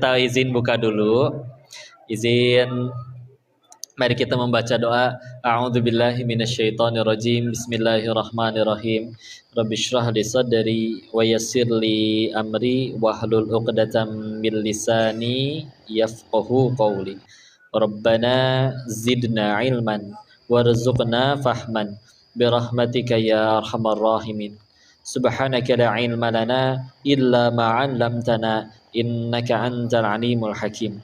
kita izin buka dulu. Mari kita membaca doa. A'udzubillahi minasyaitonirrajim. Bismillahirrahmanirrahim. Rabbi shrah li sadri wa yassir li amri wahlul 'uqdatam min lisani yafqahu qawli. Rabbana zidna ilman warzuqna fahman birahmatika ya arhamar rahimin. Subhanaka la ilma lana illa ma 'allamtana innaka antal alimul hakim.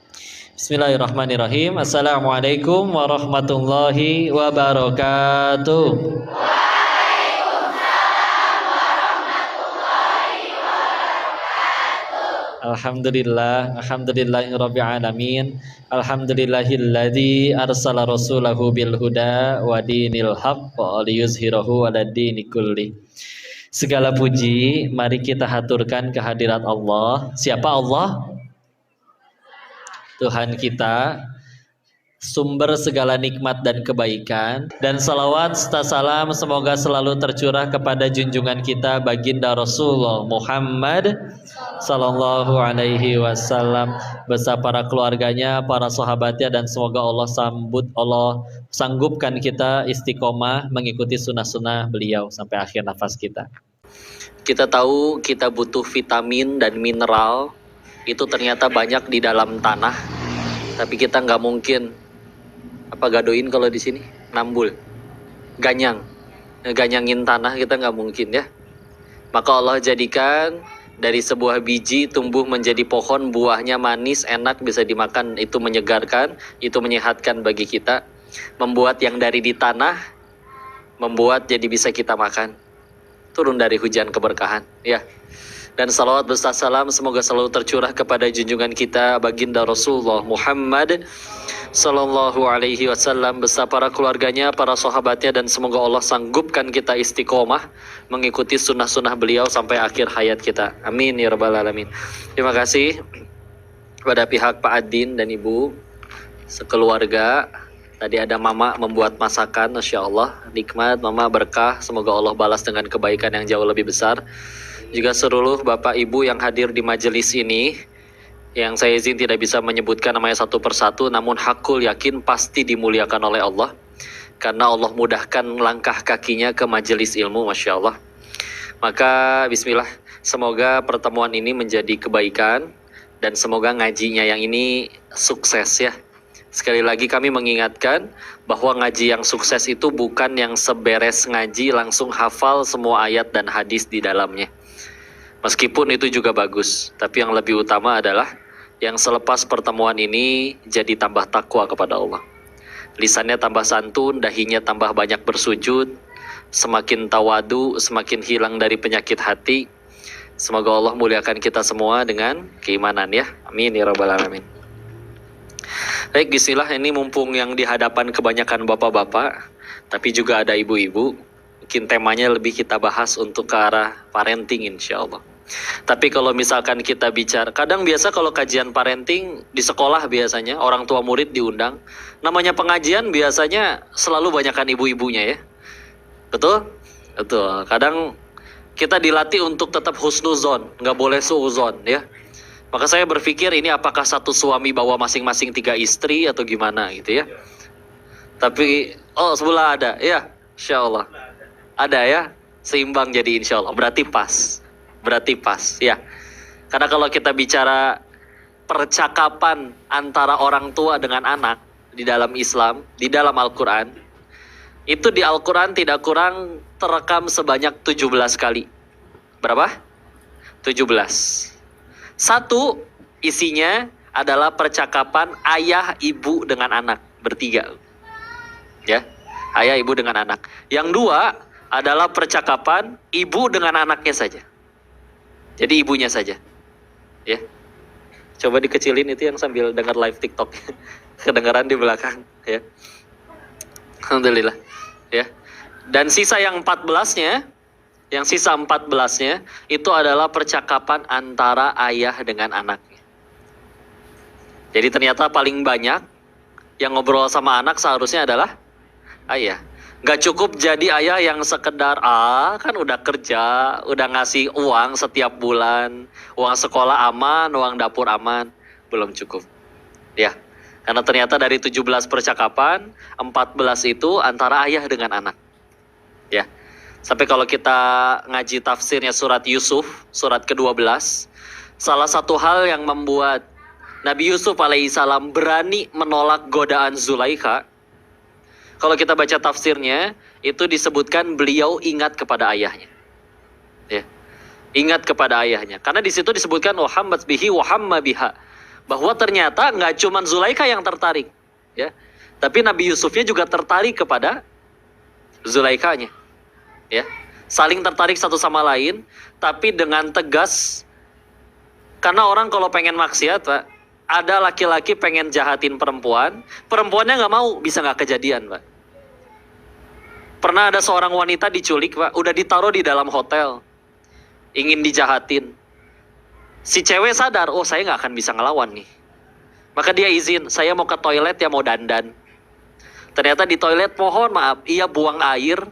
Bismillahirrahmanirrahim. Assalamualaikum warahmatullahi wabarakatuh. Alhamdulillahirabbil alamin. Alhamdulillahilladzi arsala rasulahu bil huda wa dinil haqq liyuzhirahu 'alad dini kulli. Segala puji mari kita haturkan kehadirat Allah. Siapa Allah? Tuhan kita, sumber segala nikmat dan kebaikan, dan salawat serta salam semoga selalu tercurah kepada junjungan kita baginda Rasulullah Muhammad sallallahu alaihi wasallam beserta para keluarganya, para sahabatnya, dan semoga Allah sanggupkan kita istiqomah mengikuti sunnah-sunnah beliau sampai akhir nafas kita. Kita tahu kita butuh vitamin dan mineral. Itu ternyata banyak di dalam tanah, tapi kita nggak mungkin gadoin kalau di sini nambul, ganyangin tanah, kita nggak mungkin ya. Maka Allah jadikan dari sebuah biji tumbuh menjadi pohon, buahnya manis, enak, bisa dimakan, itu menyegarkan, itu menyehatkan bagi kita. Membuat yang dari di tanah, membuat jadi bisa kita makan, turun dari hujan keberkahan ya. Dan salawat beserta salam semoga selalu tercurah kepada junjungan kita baginda Rasulullah Muhammad sallallahu alaihi wasallam beserta para keluarganya, para sahabatnya, dan semoga Allah sanggupkan kita istiqomah mengikuti sunnah-sunnah beliau sampai akhir hayat kita. Amin ya rabbal alamin. Terima kasih kepada pihak Pak Adin dan Ibu sekeluarga. Tadi ada Mama membuat masakan, Masya Allah, nikmat, Mama berkah, semoga Allah balas dengan kebaikan yang jauh lebih besar. Juga seluruh Bapak Ibu yang hadir di majelis ini, yang saya izin tidak bisa menyebutkan namanya satu persatu, namun hakul yakin pasti dimuliakan oleh Allah, karena Allah mudahkan langkah kakinya ke majelis ilmu, Masya Allah. Maka bismillah, semoga pertemuan ini menjadi kebaikan, dan semoga ngajinya yang ini sukses ya. Sekali lagi kami mengingatkan bahwa ngaji yang sukses itu bukan yang seberes ngaji langsung hafal semua ayat dan hadis di dalamnya. Meskipun itu juga bagus, tapi yang lebih utama adalah yang selepas pertemuan ini jadi tambah takwa kepada Allah. Lisannya tambah santun, dahinya tambah banyak bersujud, semakin tawadu, semakin hilang dari penyakit hati. Semoga Allah muliakan kita semua dengan keimanan ya. Amin ya rabbal alamin. Baik, bismillah, ini mumpung yang di hadapan kebanyakan bapak-bapak, tapi juga ada ibu-ibu. Mungkin temanya lebih kita bahas untuk ke arah parenting insya Allah. Tapi kalau misalkan kita bicara, kadang biasa kalau kajian parenting di sekolah biasanya orang tua murid diundang. Namanya pengajian biasanya selalu banyakkan ibu-ibunya ya. Betul? Betul. Kadang kita dilatih untuk tetap husnuzon, nggak boleh suuzon ya. Maka saya berpikir ini apakah satu suami bawa masing-masing 3 istri atau gimana gitu ya. Tapi sebelah ada ya, insya Allah. Ada ya, seimbang jadi insya Allah. Berarti pas ya. Karena kalau kita bicara percakapan antara orang tua dengan anak di dalam Islam, di dalam Al-Quran, itu di Al-Quran tidak kurang terekam sebanyak 17 kali. Berapa? 17. Satu isinya adalah percakapan ayah ibu dengan anak bertiga. Ya, ayah ibu dengan anak. Yang dua adalah percakapan ibu dengan anaknya saja. Jadi ibunya saja. Ya. Coba dikecilin itu yang sambil dengar live TikTok. Kedengaran di belakang, ya. Alhamdulillah, ya. Dan sisa yang 14-nya, itu adalah percakapan antara ayah dengan anaknya. Jadi ternyata paling banyak yang ngobrol sama anak seharusnya adalah ayah. Gak cukup jadi ayah yang sekedar kan udah kerja, udah ngasih uang setiap bulan, uang sekolah aman, uang dapur aman. belum cukup. Ya. Karena ternyata dari 17 percakapan, 14 itu antara ayah dengan anak. Ya. Sampai kalau kita ngaji tafsirnya surat Yusuf, surat ke-12, salah satu hal yang membuat Nabi Yusuf alaihissalam berani menolak godaan Zulaikha, kalau kita baca tafsirnya, itu disebutkan beliau ingat kepada ayahnya. Ya. Ingat kepada ayahnya. Karena di situ disebutkan Muhammad bihi wa hamma biha. Bahwa ternyata nggak cuma Zulaikha yang tertarik, ya, tapi Nabi Yusufnya juga tertarik kepada Zulaikhanya, ya, saling tertarik satu sama lain, tapi dengan tegas. Karena orang kalau pengen maksiat, Pak, ada laki-laki pengen jahatin perempuan, perempuannya nggak mau, bisa nggak kejadian, Pak. Pernah ada seorang wanita diculik, Pak, udah ditaruh di dalam hotel, ingin dijahatin. Si cewek sadar, oh saya nggak akan bisa ngelawan nih. Maka dia izin, saya mau ke toilet ya, mau dandan. Ternyata di toilet, mohon maaf, ia buang air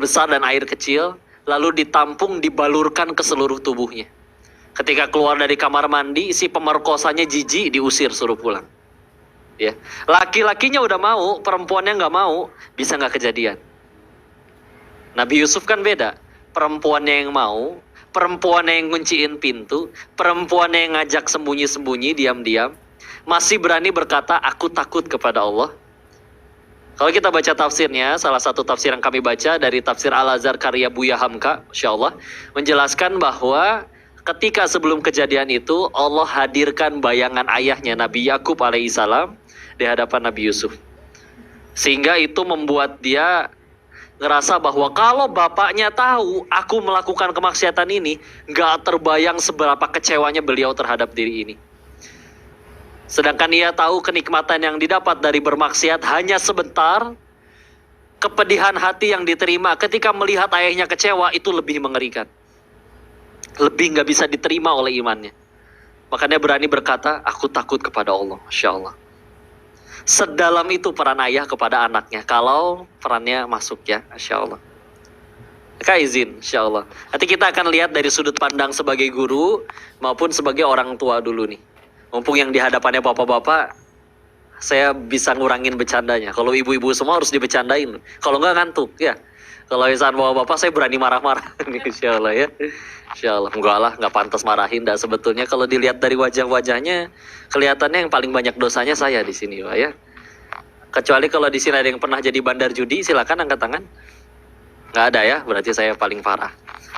besar dan air kecil, lalu ditampung, dibalurkan ke seluruh tubuhnya. Ketika keluar dari kamar mandi, si pemerkosanya jijik, diusir, suruh pulang. Ya, laki-lakinya udah mau, perempuannya nggak mau, bisa nggak kejadian. Nabi Yusuf kan beda, perempuannya yang mau, perempuannya yang ngunciin pintu, perempuannya yang ngajak sembunyi-sembunyi, diam-diam, masih berani berkata, aku takut kepada Allah. Kalau kita baca tafsirnya, salah satu tafsir yang kami baca dari tafsir Al-Azhar karya Buya Hamka, Insya Allah, menjelaskan bahwa ketika sebelum kejadian itu, Allah hadirkan bayangan ayahnya Nabi Yakub alaihissalam di hadapan Nabi Yusuf. Sehingga itu membuat dia ngerasa bahwa kalau bapaknya tahu aku melakukan kemaksiatan ini, gak terbayang seberapa kecewanya beliau terhadap diri ini. Sedangkan ia tahu kenikmatan yang didapat dari bermaksiat hanya sebentar, kepedihan hati yang diterima ketika melihat ayahnya kecewa itu lebih mengerikan. Lebih gak bisa diterima oleh imannya. Makanya berani berkata, aku takut kepada Allah. Masya Allah. Sedalam itu peran ayah kepada anaknya, kalau perannya masuk, ya, Masya Allah. Maka izin, Insya Allah. Nanti kita akan lihat dari sudut pandang sebagai guru maupun sebagai orang tua dulu nih. Mumpung yang di hadapannya bapak-bapak, saya bisa ngurangin bercandanya. Kalau ibu-ibu semua harus dibecandain. Kalau nggak ngantuk, ya. Kalau misalnya bapak-bapak, saya berani marah-marah. Insya Allah, ya. Insya Allah. Enggak lah, nggak pantas marahin. Dan sebetulnya kalau dilihat dari wajah-wajahnya, kelihatannya yang paling banyak dosanya saya di sini, Pak, ya. Kecuali kalau di sini ada yang pernah jadi bandar judi, silakan angkat tangan. Nggak ada, ya, berarti saya paling parah.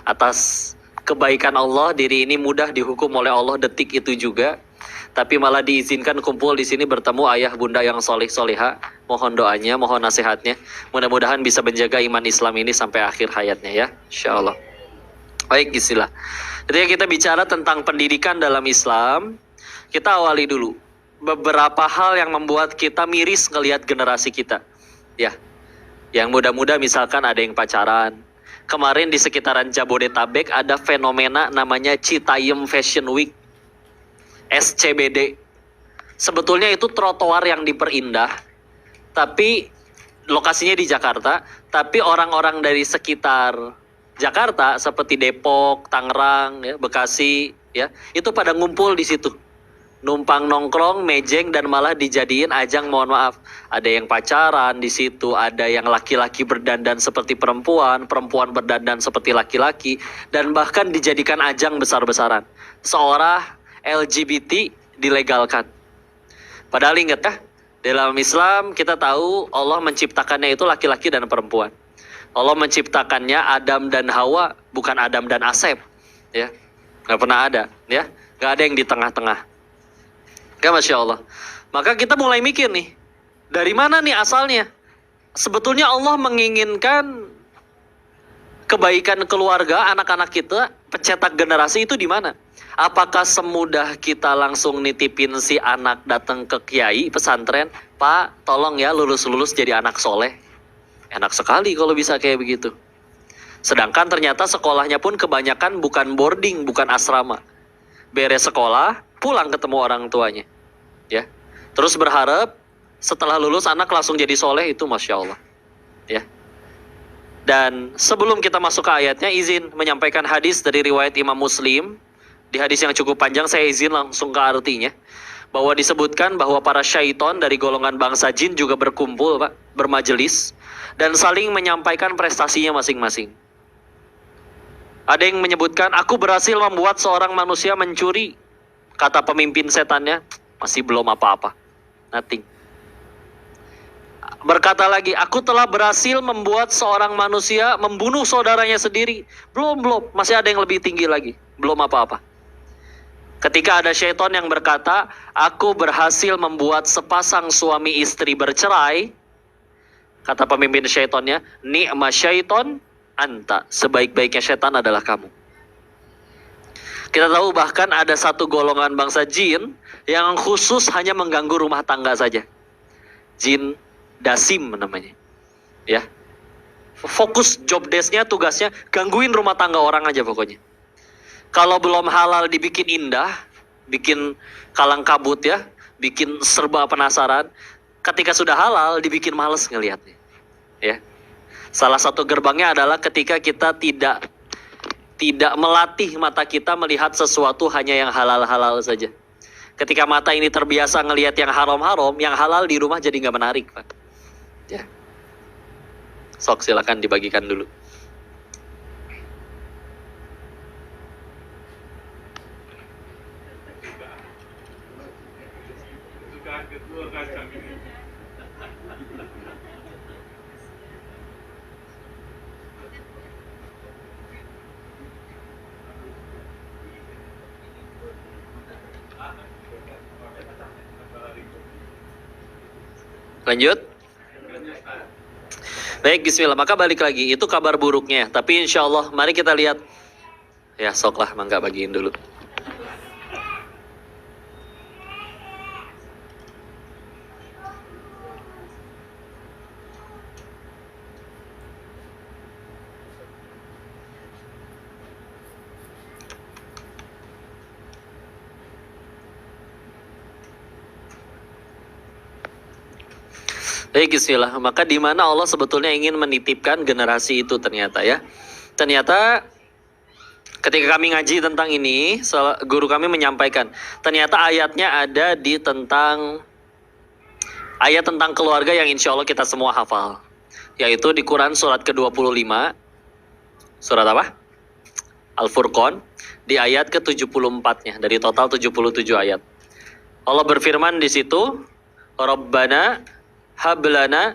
Atas kebaikan Allah, diri ini mudah dihukum oleh Allah detik itu juga. Tapi malah diizinkan kumpul di sini bertemu ayah bunda yang soleh-soleha. Mohon doanya, mohon nasihatnya. Mudah-mudahan bisa menjaga iman Islam ini sampai akhir hayatnya, ya. Insya Allah. Baik, istilah. Ketika kita bicara tentang pendidikan dalam Islam, kita awali dulu beberapa hal yang membuat kita miris ngelihat generasi kita, ya. Yang muda-muda misalkan ada yang pacaran. Kemarin di sekitaran Jabodetabek ada fenomena namanya Citayam Fashion Week, SCBD. Sebetulnya itu trotoar yang diperindah, tapi lokasinya di Jakarta, tapi orang-orang dari sekitar Jakarta seperti Depok, Tangerang, ya, Bekasi, ya, itu pada ngumpul di situ. Numpang nongkrong, mejeng, dan malah dijadiin ajang, mohon maaf. Ada yang pacaran di situ, ada yang laki-laki berdandan seperti perempuan, perempuan berdandan seperti laki-laki, dan bahkan dijadikan ajang besar-besaran. Seorang LGBT dilegalkan. Padahal ingat ya, dalam Islam kita tahu Allah menciptakannya itu laki-laki dan perempuan. Allah menciptakannya Adam dan Hawa, bukan Adam dan Asep, ya. Nggak pernah ada, ya. Nggak ada yang di tengah-tengah. Ya, Masya Allah. Maka kita mulai mikir nih, dari mana nih asalnya? Sebetulnya Allah menginginkan kebaikan keluarga, anak-anak kita, pencetak generasi itu di mana? Apakah semudah kita langsung nitipin si anak datang ke kiai pesantren, Pak, tolong ya lulus-lulus jadi anak soleh? Enak sekali kalau bisa kayak begitu. Sedangkan ternyata sekolahnya pun kebanyakan bukan boarding, bukan asrama. Beres sekolah, pulang ketemu orang tuanya, ya. Terus berharap setelah lulus anak langsung jadi soleh, itu Masya Allah, ya. Dan sebelum kita masuk ke ayatnya, izin menyampaikan hadis dari riwayat Imam Muslim Di hadis yang cukup panjang, saya izin langsung ke artinya. Bahwa disebutkan bahwa para syaiton dari golongan bangsa jin juga berkumpul, Pak, bermajelis, dan saling menyampaikan prestasinya masing-masing. Ada yang menyebutkan, aku berhasil membuat seorang manusia mencuri. Kata pemimpin setannya, masih belum apa-apa. Nothing. Berkata lagi, aku telah berhasil membuat seorang manusia membunuh saudaranya sendiri. Belum. Masih ada yang lebih tinggi lagi. Belum apa-apa. Ketika ada syaiton yang berkata, aku berhasil membuat sepasang suami istri bercerai. Kata pemimpin syaitonnya, ni'ma syaiton anta. Sebaik-baiknya syaitan adalah kamu. Kita tahu bahkan ada satu golongan bangsa jin yang khusus hanya mengganggu rumah tangga saja. Jin Dasim namanya, ya. Fokus job desk-nya, tugasnya gangguin rumah tangga orang aja pokoknya. Kalau belum halal dibikin indah, bikin kalang kabut ya, bikin serba penasaran. Ketika sudah halal dibikin males ngelihatnya, ya. Salah satu gerbangnya adalah ketika kita tidak melatih mata kita melihat sesuatu hanya yang halal-halal saja. Ketika mata ini terbiasa ngelihat yang haram-haram, yang halal di rumah jadi nggak menarik, Pak. Ya. Sok silakan dibagikan dulu. Lanjut. Baik, bismillah. Maka balik lagi, itu kabar buruknya. Tapi insya Allah, mari kita lihat. Ya, sok lah, mangga bagiin dulu. Baik, bismillah. Maka di mana Allah sebetulnya ingin menitipkan generasi itu ternyata ya. Ternyata ketika kami ngaji tentang ini, guru kami menyampaikan, ternyata ayatnya ada di ayat tentang keluarga yang insya Allah kita semua hafal. Yaitu di Quran surat ke-25. Surat apa? Al-Furqan. Di ayat ke-74-nya. Dari total 77 ayat. Allah berfirman di situ, Rabbana hablana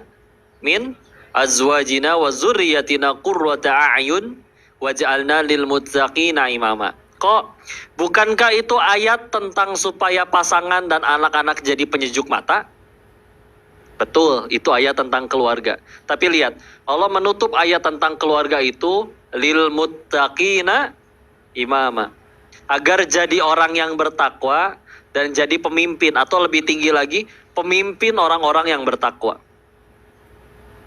min azwajina wa zurriyatina qurrata a'yun waj'alna lil muttaqina imama. Kok bukankah itu ayat tentang supaya pasangan dan anak-anak jadi penyejuk mata? Betul, itu ayat tentang keluarga. Tapi lihat, Allah menutup ayat tentang keluarga itu lil muttaqina imama. Agar jadi orang yang bertakwa dan jadi pemimpin, atau lebih tinggi lagi, pemimpin orang-orang yang bertakwa.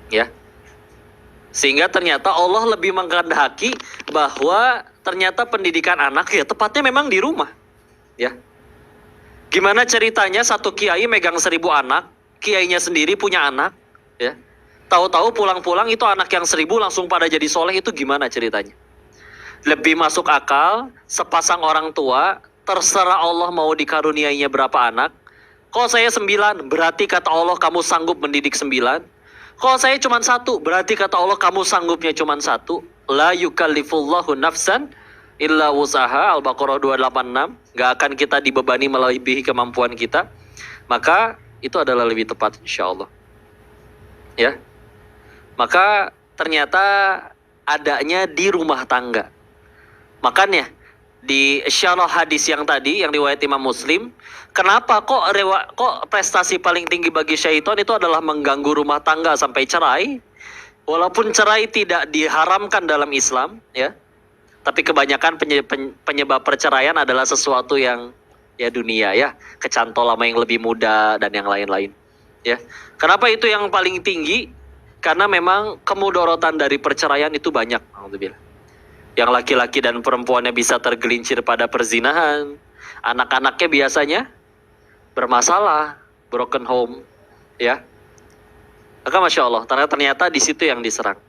Ya. Sehingga ternyata Allah lebih mengkehendaki bahwa ternyata pendidikan anak ya tepatnya memang di rumah. Ya. Gimana ceritanya satu kiai megang 1000 anak, kiainya sendiri punya anak, ya. Tahu-tahu pulang-pulang itu anak yang 1000 langsung pada jadi soleh, itu gimana ceritanya? Lebih masuk akal, sepasang orang tua, terserah Allah mau dikaruniainya berapa anak. Kok saya 9, berarti kata Allah kamu sanggup mendidik 9. Kok saya cuma 1, berarti kata Allah kamu sanggupnya cuma 1. La yukallifullahu nafsan illa wusaha, Al-Baqarah 286. Gak akan kita dibebani melebihi kemampuan kita. Maka itu adalah lebih tepat insya Allah. Ya. Maka ternyata adanya di rumah tangga. Makanya di syarah hadis yang tadi yang riwayat Imam Muslim, kenapa kok prestasi paling tinggi bagi syaitan itu adalah mengganggu rumah tangga sampai cerai? Walaupun cerai tidak diharamkan dalam Islam, ya. Tapi kebanyakan penyebab perceraian adalah sesuatu yang ya dunia ya, kecantol sama yang lebih muda dan yang lain-lain. Ya. Kenapa itu yang paling tinggi? Karena memang kemudorotan dari perceraian itu banyak, alhamdulillah. Yang laki-laki dan perempuannya bisa tergelincir pada perzinahan. Anak-anaknya biasanya bermasalah, broken home, ya. Maka Masya Allah, ternyata di situ yang diserang.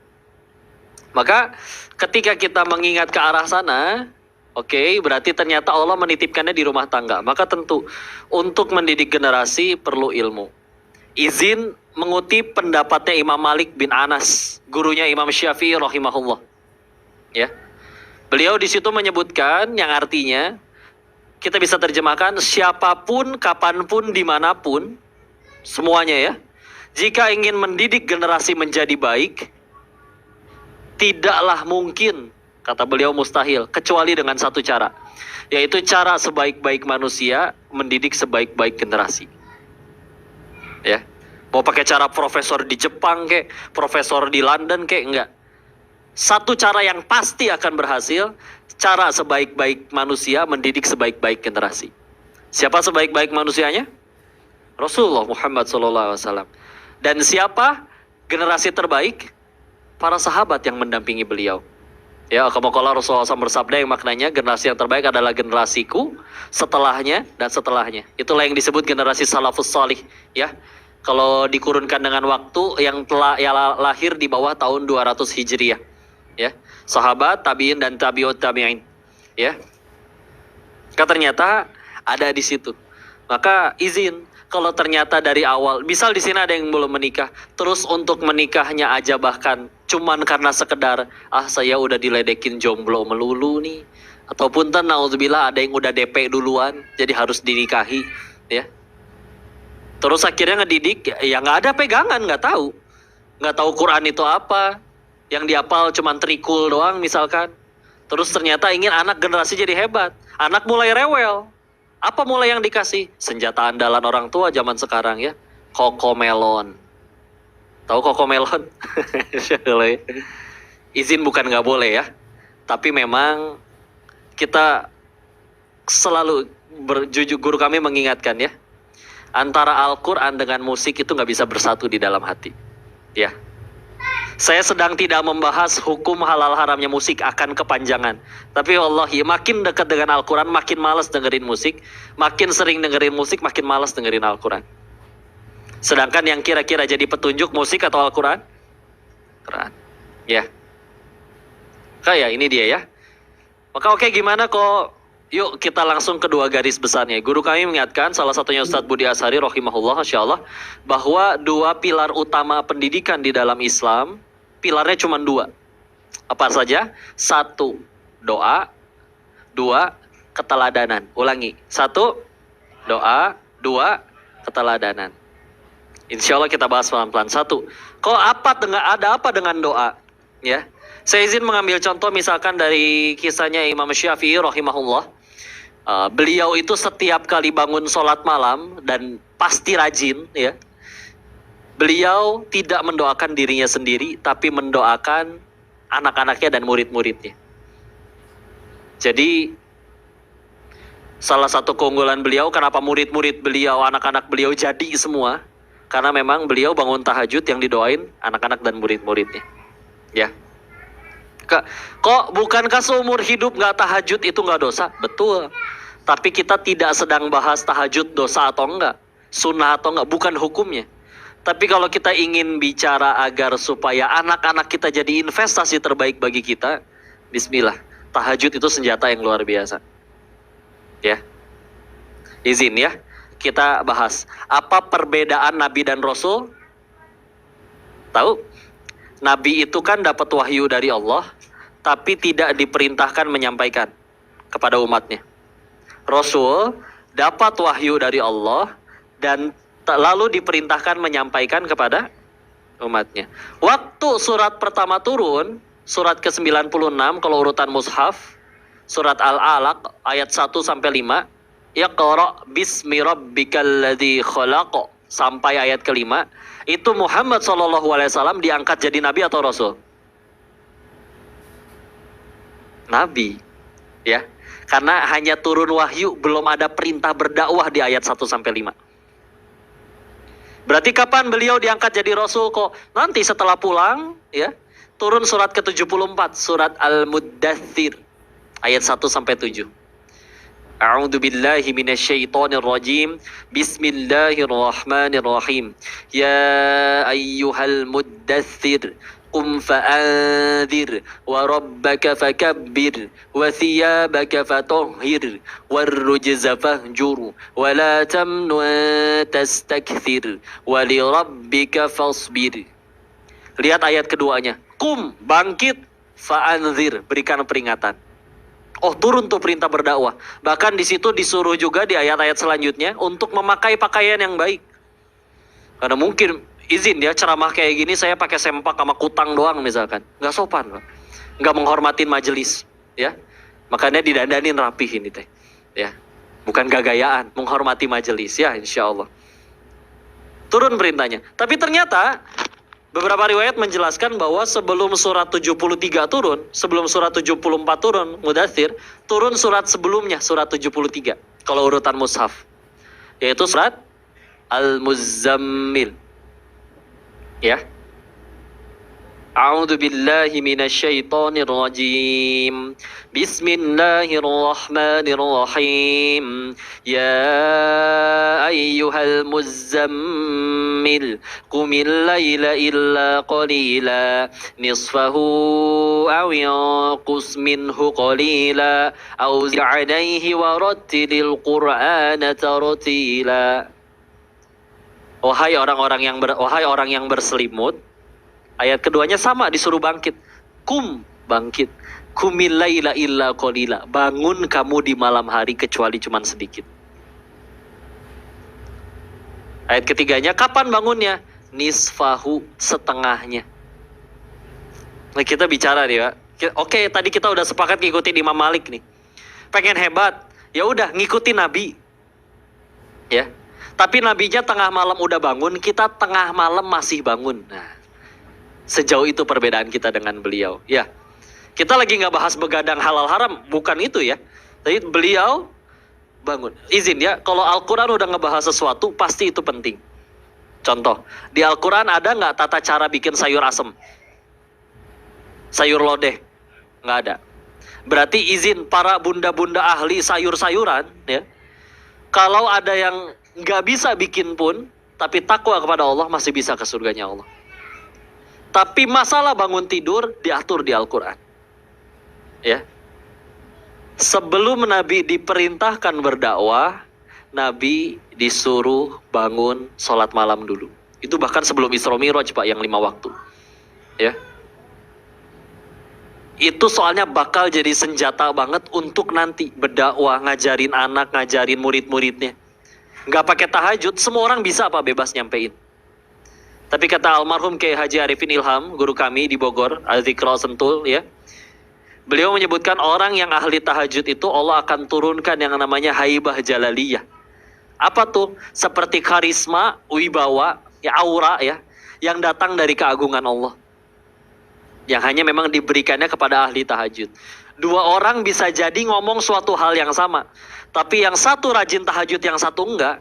Maka ketika kita mengingat ke arah sana, Oke, berarti ternyata Allah menitipkannya di rumah tangga. Maka tentu untuk mendidik generasi perlu ilmu. Izin mengutip pendapatnya Imam Malik bin Anas, gurunya Imam Syafi'i rahimahullah. Ya. Beliau di situ menyebutkan yang artinya kita bisa terjemahkan siapapun, kapanpun, dimanapun, semuanya ya. Jika ingin mendidik generasi menjadi baik, tidaklah mungkin, kata beliau, mustahil, kecuali dengan satu cara, yaitu cara sebaik-baik manusia mendidik sebaik-baik generasi. Ya, mau pakai cara profesor di Jepang kek, profesor di London kek, enggak. Satu cara yang pasti akan berhasil, cara sebaik-baik manusia mendidik sebaik-baik generasi. Siapa sebaik-baik manusianya? Rasulullah Muhammad SAW. Dan siapa generasi terbaik? Para sahabat yang mendampingi beliau. Ya, kama-kala Rasulullah SAW bersabda yang maknanya generasi yang terbaik adalah generasiku, setelahnya dan setelahnya. Itulah yang disebut generasi salafus salih. Ya, kalau dikurunkan dengan waktu yang telah lahir di bawah tahun 200 Hijriah. Ya, sahabat, tabiin dan tabiut tabiin. Ya, ternyata ada di situ. Maka izin kalau ternyata dari awal, misal di sini ada yang belum menikah, terus untuk menikahnya aja bahkan cuman karena sekedar saya udah diledekin jomblo melulu nih, ataupun naudzubillah ada yang udah DP duluan, jadi harus dinikahi, ya. Terus akhirnya ngedidik, ya nggak ada pegangan, nggak tahu Quran itu apa, yang dihafal cuman trikul doang misalkan. Terus ternyata ingin anak generasi jadi hebat, anak mulai rewel. Apa mulai yang dikasih? Senjata andalan orang tua zaman sekarang ya, Cocomelon. Tahu Cocomelon? Izin bukan nggak boleh ya, tapi memang kita selalu berjujur, guru kami mengingatkan ya, antara Al-Quran dengan musik itu nggak bisa bersatu di dalam hati. Ya, saya sedang tidak membahas hukum halal haramnya musik, akan kepanjangan. Tapi wallahi makin dekat dengan Al-Quran makin malas dengerin musik, makin sering dengerin musik makin malas dengerin Al-Quran. Sedangkan yang kira-kira jadi petunjuk musik atau Al-Quran? Quran. Ya. Kayak ini dia ya. Maka oke, gimana kok? Yuk kita langsung ke dua garis besarnya. Guru kami mengingatkan, salah satunya Ustadz Budi Ashari rahimahullah, insyaallah, bahwa dua pilar utama pendidikan di dalam Islam, pilarnya cuma dua. Apa saja? Satu, doa. Dua, keteladanan. Ulangi. Satu, doa. Dua, keteladanan. Insya Allah kita bahas pelan-pelan. Satu, ada apa dengan doa? Ya, saya izin mengambil contoh misalkan dari kisahnya Imam Syafi'i rahimahullah. Beliau itu setiap kali bangun sholat malam dan pasti rajin, ya. Beliau tidak mendoakan dirinya sendiri, tapi mendoakan anak-anaknya dan murid-muridnya. Jadi salah satu keunggulan beliau, kenapa murid-murid beliau, anak-anak beliau jadi semua, karena memang beliau bangun tahajud yang didoain anak-anak dan murid-muridnya. Ya. Kok bukankah seumur hidup nggak tahajud itu nggak dosa? Betul. Tapi kita tidak sedang bahas tahajud dosa atau enggak, sunnah atau enggak, bukan hukumnya. Tapi kalau kita ingin bicara agar supaya anak-anak kita jadi investasi terbaik bagi kita, bismillah, tahajud itu senjata yang luar biasa. Ya. Izin ya, kita bahas. Apa perbedaan Nabi dan Rasul? Tahu? Nabi itu kan dapat wahyu dari Allah, tapi tidak diperintahkan menyampaikan kepada umatnya. Rasul dapat wahyu dari Allah dan lalu diperintahkan menyampaikan kepada umatnya. Waktu surat pertama turun, surat ke-96 kalau urutan mushaf, surat Al-Alaq ayat 1-5, Iqra bismi rabbikal ladzi khalaq sampai ayat kelima, itu Muhammad SAW diangkat jadi nabi atau rasul? Nabi, ya. Karena hanya turun wahyu, belum ada perintah berdakwah di ayat 1-5. Berarti kapan beliau diangkat jadi rasul kok? Nanti setelah pulang, ya. Turun surat ke-74, surat Al-Muddathir ayat 1-7. A'udzu billahi minasyaitonir rajim. Bismillahirrahmanirrahim. Ya ayyuhal muddathir قم فأنذر وربك فكبر وثيابك فطهر والرجز فاهجر ولا تمنن تستكثر ولربك فاصبر. Lihat ayat keduanya. Kum, bangkit, fa'anzir, berikan peringatan. Oh, turun tuh perintah berdakwah. Bahkan di situ disuruh juga di ayat-ayat selanjutnya untuk memakai pakaian yang baik. Karena mungkin izin ya ceramah kayak gini saya pakai sempak sama kutang doang misalkan, nggak sopan, Pak. Nggak menghormatin majelis, ya. Makanya didandanin rapih ini teh, ya. Bukan gagayaan, menghormati majelis ya, insya Allah. Turun perintahnya. Tapi ternyata beberapa riwayat menjelaskan bahwa sebelum surat 73 turun, sebelum surat 74 turun, Mudaththir, turun surat sebelumnya, surat 73. Kalau urutan mushaf, yaitu surat Al-Muzammil. Ya. A'udzu billahi minasyaitonir rajim. Bismillahirrahmanirrahim. Ya ayyuhal muzammil qumil laila illa qalila nisfahu aw yanqus minhu qalila aw zid 'alayhi wa rattilil qur'ana tartila. Wahai orang yang berselimut, ayat keduanya sama, disuruh bangkit. Kum, bangkit. Kumil laila illa qalila. Bangun kamu di malam hari kecuali cuman sedikit. Ayat ketiganya, kapan bangunnya? Nisfahu, setengahnya. Nah, kita bicara nih, Pak. Oke, tadi kita udah sepakat ngikutin Imam Malik nih. Pengen hebat, ya udah ngikutin Nabi. Ya. Tapi nabinya tengah malam udah bangun, kita tengah malam masih bangun. Nah, sejauh itu perbedaan kita dengan beliau. Ya, kita lagi nggak bahas begadang halal haram, bukan itu ya. Tapi beliau bangun. Izin ya, kalau Al-Quran udah ngebahas sesuatu, pasti itu penting. Contoh, di Al-Quran ada nggak tata cara bikin sayur asem? Sayur lodeh? Nggak ada. Berarti izin para bunda-bunda ahli sayur-sayuran, ya. Kalau ada yang nggak bisa bikin pun, tapi takwa kepada Allah masih bisa ke surganya Allah. Tapi masalah bangun tidur diatur di Al-Quran. Ya. Sebelum Nabi diperintahkan berdakwah, Nabi disuruh bangun sholat malam dulu. Itu bahkan sebelum Isra Mi'raj, Pak, yang 5 waktu. Ya. Itu soalnya bakal jadi senjata banget untuk nanti berdakwah, ngajarin anak, ngajarin murid-muridnya. Nggak pakai tahajud, semua orang bisa Pak bebas nyampein. Tapi kata almarhum Kiai Haji Arifin Ilham, guru kami di Bogor, Al-Zikra Sentul, ya. Beliau menyebutkan orang yang ahli tahajud itu Allah akan turunkan yang namanya haibah jalaliyah. Apa tuh? Seperti karisma, wibawa, ya aura ya, yang datang dari keagungan Allah. Yang hanya memang diberikannya kepada ahli tahajud. Dua orang bisa jadi ngomong suatu hal yang sama. Tapi yang satu rajin tahajud, yang satu enggak.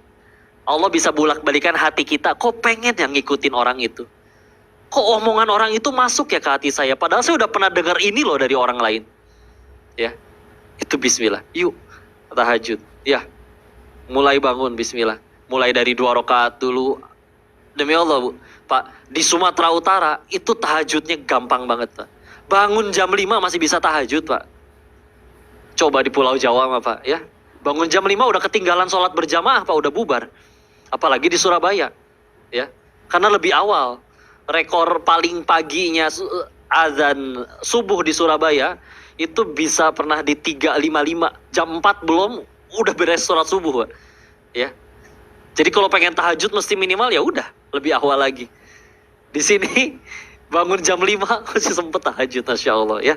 Allah bisa bulak-balikan hati kita. Kok pengen yang ngikutin orang itu? Kok omongan orang itu masuk ya ke hati saya? Padahal saya udah pernah dengar ini loh dari orang lain. Ya, itu bismillah. Yuk, tahajud. Ya, mulai bangun bismillah. Mulai dari 2 rakaat dulu. Demi Allah, Bu. Pak, di Sumatera Utara itu tahajudnya gampang banget, Pak. Bangun jam 5 masih bisa tahajud, Pak. Coba di Pulau Jawa mah, Pak, ya. Bangun jam 5 udah ketinggalan sholat berjamaah, Pak, udah bubar. Apalagi di Surabaya, ya. Karena lebih awal. Rekor paling paginya azan subuh di Surabaya itu bisa pernah di 3.55. Jam 4 belum udah beres sholat subuh, Pak. Ya. Jadi kalau pengen tahajud mesti minimal ya udah lebih awal lagi. Di sini bangun jam 5 masih sempet tahajud, Masya Allah, ya.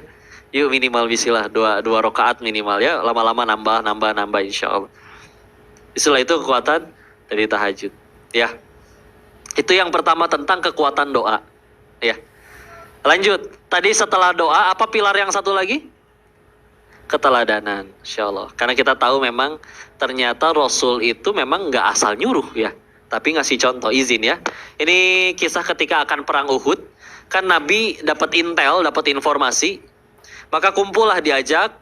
Yuk minimal bismillah 2 rakaat minimal ya, lama-lama nambah insya Allah. Itulah itu kekuatan dari tahajud. Ya, itu yang pertama tentang kekuatan doa. Ya, lanjut. Tadi setelah doa apa pilar yang satu lagi? Keteladanan, insya Allah. Karena kita tahu memang ternyata Rasul itu memang nggak asal nyuruh ya, tapi ngasih contoh, izin ya. Ini kisah ketika akan perang Uhud. Kan Nabi dapat intel, dapat informasi. Maka kumpullah diajak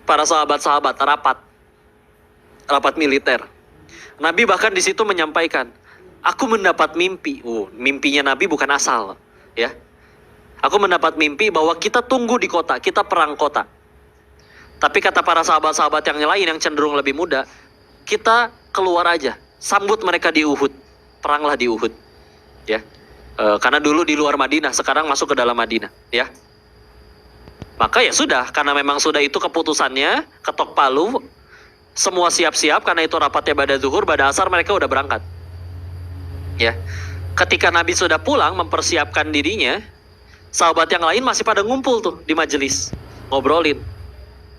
para sahabat-sahabat rapat militer. Nabi bahkan di situ menyampaikan, aku mendapat mimpi. Mimpinya Nabi bukan asal, ya. Aku mendapat mimpi bahwa kita tunggu di kota, kita perang kota. Tapi kata para sahabat-sahabat yang lain yang cenderung lebih muda, kita keluar aja, sambut mereka di Uhud, peranglah di Uhud, ya. Karena dulu di luar Madinah, sekarang masuk ke dalam Madinah, ya. Maka ya sudah, karena memang sudah itu keputusannya, ketok palu, semua siap-siap, karena itu rapatnya pada zuhur, pada asar mereka udah berangkat, ya. Ketika Nabi sudah pulang mempersiapkan dirinya, sahabat yang lain masih pada ngumpul tuh di majelis, ngobrolin.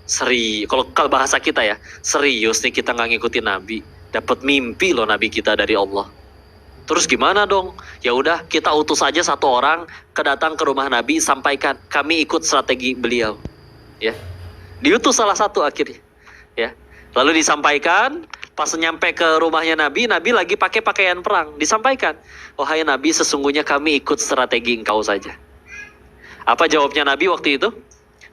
Kalau bahasa kita ya, serius nih kita nggak ngikutin Nabi, dapat mimpi loh Nabi kita dari Allah. Terus gimana dong? Ya udah, kita utus aja satu orang datang ke rumah Nabi, sampaikan kami ikut strategi beliau. Ya, diutus salah satu akhirnya. Ya, lalu disampaikan. Pas nyampe ke rumahnya Nabi, Nabi lagi pakai pakaian perang. Disampaikan, wahai Nabi, sesungguhnya kami ikut strategi engkau saja. Apa jawabnya Nabi waktu itu?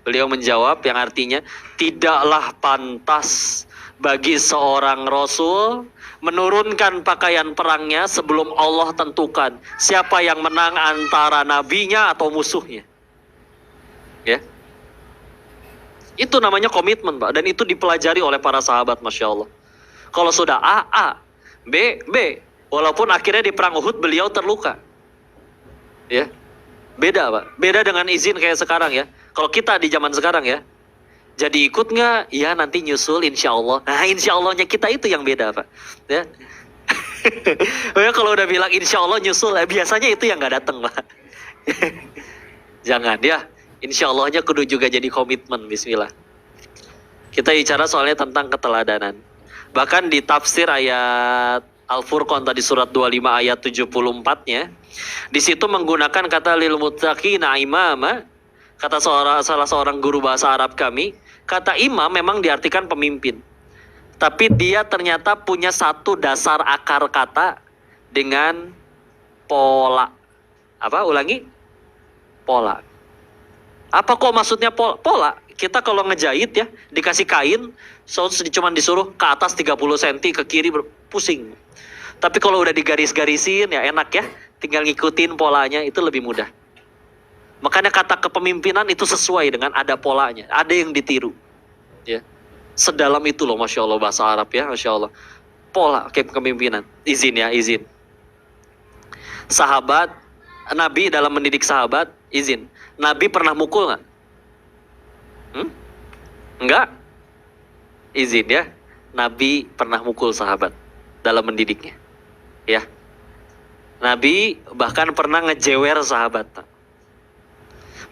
Beliau menjawab yang artinya, tidaklah pantas bagi seorang Rasul menurunkan pakaian perangnya sebelum Allah tentukan siapa yang menang antara nabinya atau musuhnya. Ya, itu namanya komitmen, Pak. Dan itu dipelajari oleh para sahabat, Masya Allah. Kalau sudah A, A, B, B. Walaupun akhirnya di perang Uhud beliau terluka. Ya, beda, Pak. Beda dengan izin kayak sekarang ya. Kalau kita di zaman sekarang ya, jadi ikut nggak? Ya nanti nyusul insya Allah. Nah insya Allahnya kita itu yang beda, Pak. Ya. Ya kalau udah bilang insya Allah nyusul, biasanya itu yang nggak datang, Pak. Jangan ya. Insya Allahnya kudu juga jadi komitmen. Bismillah. Kita bicara soalnya tentang keteladanan. Bahkan di tafsir ayat Al-Furqan tadi surat 25 ayat 74-nya, di situ menggunakan kata lil muttaqina imama. Kata salah seorang guru bahasa Arab kami, kata imam memang diartikan pemimpin. Tapi dia ternyata punya satu dasar akar kata dengan pola. Apa? Ulangi? Pola. Apa kok maksudnya pola? Kita kalau ngejahit ya, dikasih kain, cuma disuruh ke atas 30 cm, ke kiri pusing. Tapi kalau udah digaris-garisin ya enak ya, tinggal ngikutin polanya, itu lebih mudah. Makanya kata kepemimpinan itu sesuai dengan ada polanya, ada yang ditiru. Ya, sedalam itu loh, Masya Allah bahasa Arab ya, Masya Allah. Pola kepemimpinan, izin ya, izin. Sahabat, Nabi dalam mendidik sahabat, izin. Nabi pernah mukul nggak? Enggak? Izin ya, Nabi pernah mukul sahabat dalam mendidiknya. Ya, Nabi bahkan pernah ngejewer sahabat.